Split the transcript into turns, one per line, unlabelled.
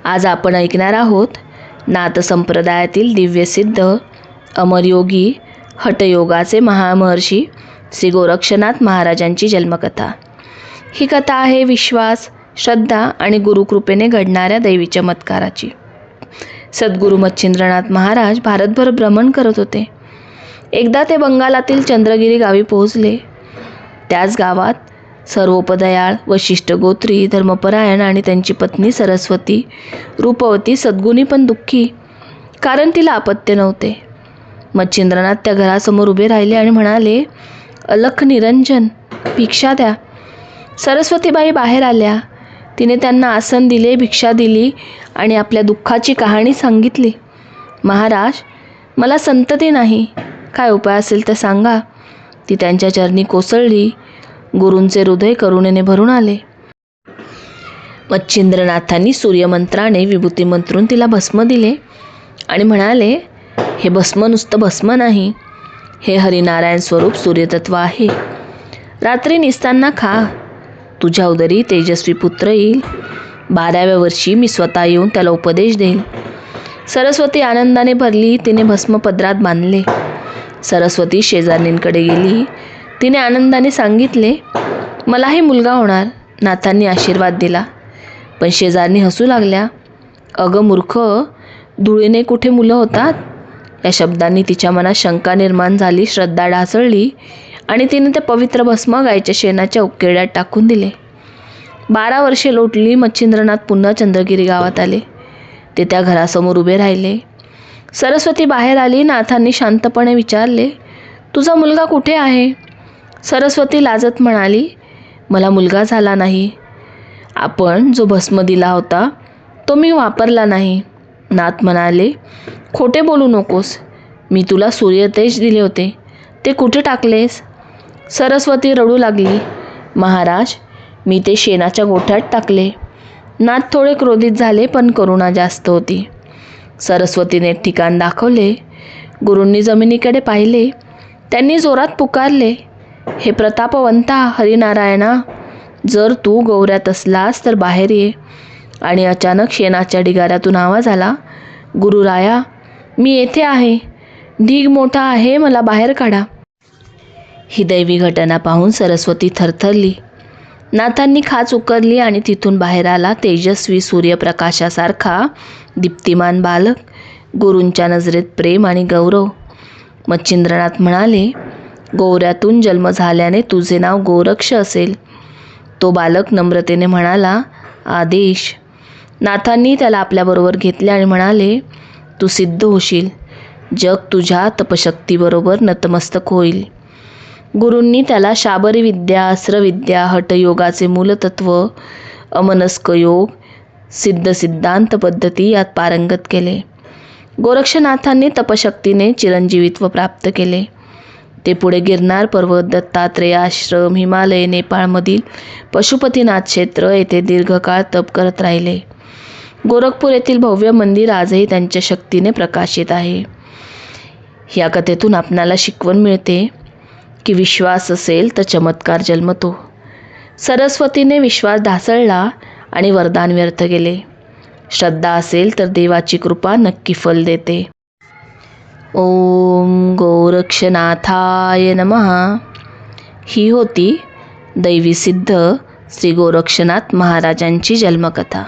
आज आपण ऐकणार आहोत नाथ संप्रदायातील दिव्यसिद्ध अमरयोगी हठयोगाचे महामहर्षी श्री गोरक्षनाथ महाराजांची जन्मकथा। ही कथा आहे विश्वास, श्रद्धा आणि गुरुकृपेने घडणाऱ्या दैवी चमत्काराची। सद्गुरू मच्छिंद्रनाथ महाराज भारतभर भ्रमण करत होते। एकदा ते बंगालातील चंद्रगिरी गावी पोहोचले। त्याच गावात सर्वोपदयाळ वशिष्ठ गोत्री, धर्मपरायण आणि त्यांची पत्नी सरस्वती, रूपवती, सद्गुणी पण दुःखी, कारण तिला अपत्य नव्हते। मच्छिंद्रनाथ त्या घरासमोर उभे राहिले आणि म्हणाले, अलख निरंजन, भिक्षा द्या। सरस्वतीबाई बाहेर आल्या। तिने त्यांना आसन दिले, भिक्षा दिली आणि आपल्या दुःखाची कहाणी सांगितली। महाराज, मला संतती नाही, काय उपाय असेल तर सांगा। ती त्यांच्या चरणी कोसळली। गुरूंचे हृदय करुणेने भरून आले। मच्छिंद्रनाथांनी सूर्यमंत्राने विभूती मंत्रून तिला भस्म दिले आणि म्हणाले, हे भस्म नुसतं भस्म नाही, हे हरिनारायण स्वरूप सूर्यतत्व आहे। रात्री निसताना खा, तुझ्या उदरी तेजस्वी पुत्र येईल। 12व्या वर्षी मी स्वतः येऊन त्याला उपदेश देईल। सरस्वती आनंदाने भरली। तिने भस्म पदरात बांधले। सरस्वती शेजारणींकडे गेली। तिने आनंदाने सांगितले, मलाही मुलगा होणार। नाथांनी आशीर्वाद दिला। पण शेजारणी हसू लागल्या। अगं मूर्ख, धुळीने कुठे मुलं होतात? या शब्दांनी तिच्या मनात शंका निर्माण झाली, श्रद्धा ढासळली आणि तिने ते पवित्र भस्म गायीच्या शेणाच्या उकिरड्यात टाकून दिले। 12 वर्षे लोटली। मच्छिंद्रनाथ पुन्हा चंद्रगिरी गावात आले। ते त्या घरासमोर उभे राहिले। सरस्वती बाहेर आली। नाथांनी शांतपणे विचारले, तुझा मुलगा कुठे आहे? सरस्वती लाजत म्हणाली, मला मुलगा झाला नाही। आपण जो भस्म दिला होता तो मी वापरला नाही। नाथ म्हणाले, खोटे बोलू नकोस, मी तुला सूर्यतेज दिले होते, ते कुठे टाकलेस? सरस्वती रडू लागली, महाराज, मी ते शेणाच्या गोठ्यात टाकले। नाथ थोडे क्रोधित झाले, पण करुणा जास्त होती। सरस्वतीने ठिकाण दाखवले। गुरूंनी जमिनीकडे पाहिले। त्यांनी जोरात पुकारले, हे प्रतापवंता हरिनारायणा, जर तू गौऱ्यात असलास तर बाहेर ये। आणि अचानक शेणाच्या ढिगाऱ्यातून आवाज आला, गुरुराया, मी येथे आहे। ढीग मोठा आहे, मला बाहेर काढा। ही दैवी घटना पाहून सरस्वती थरथरली। नाथांनी खाच उकरली आणि तिथून बाहेर आला तेजस्वी सूर्यप्रकाशासारखा दीप्तिमान बालक। गुरूंच्या नजरेत प्रेम आणि गौरव। मच्छिंद्रनाथ म्हणाले, गौऱ्यातून जन्म झाल्याने तुझे नाव गोरक्ष असेल। तो बालक नम्रतेने म्हणाला, आदेश। नाथांनी त्याला आपल्याबरोबर घेतले आणि म्हणाले, तू सिद्ध होशील। जग तुझ्या तपशक्तीबरोबर नतमस्तक होईल। गुरूंनी त्याला शाबरी विद्या, अस्त्रविद्या, हठयोगाचे मूलतत्व, अमनस्क योग, सिद्ध सिद्धांत पद्धती यात पारंगत केले। गोरक्षनाथांनी तपशक्तीने चिरंजीवित्व प्राप्त केले। ते पुढे गिरनार पर्वत, दत्तात्रेय आश्रम, हिमालय, नेपाळमधील पशुपतीनाथ क्षेत्र येथे दीर्घकाळ तप करत राहिले। गोरखपूर येथील भव्य मंदिर आजही त्यांच्या शक्तीने प्रकाशित आहे। या कथेतून आपणाला शिकवण मिळते की विश्वास असेल तर चमत्कार जन्मतो। सरस्वतीने विश्वास ढासळला आणि वरदान व्यर्थ गेले। श्रद्धा असेल तर देवाची कृपा नक्की फल देते। ओम गोरक्षनाथाय नमः। ही होती दैवी सिद्ध श्री गोरक्षनाथ महाराजांची जन्मकथा।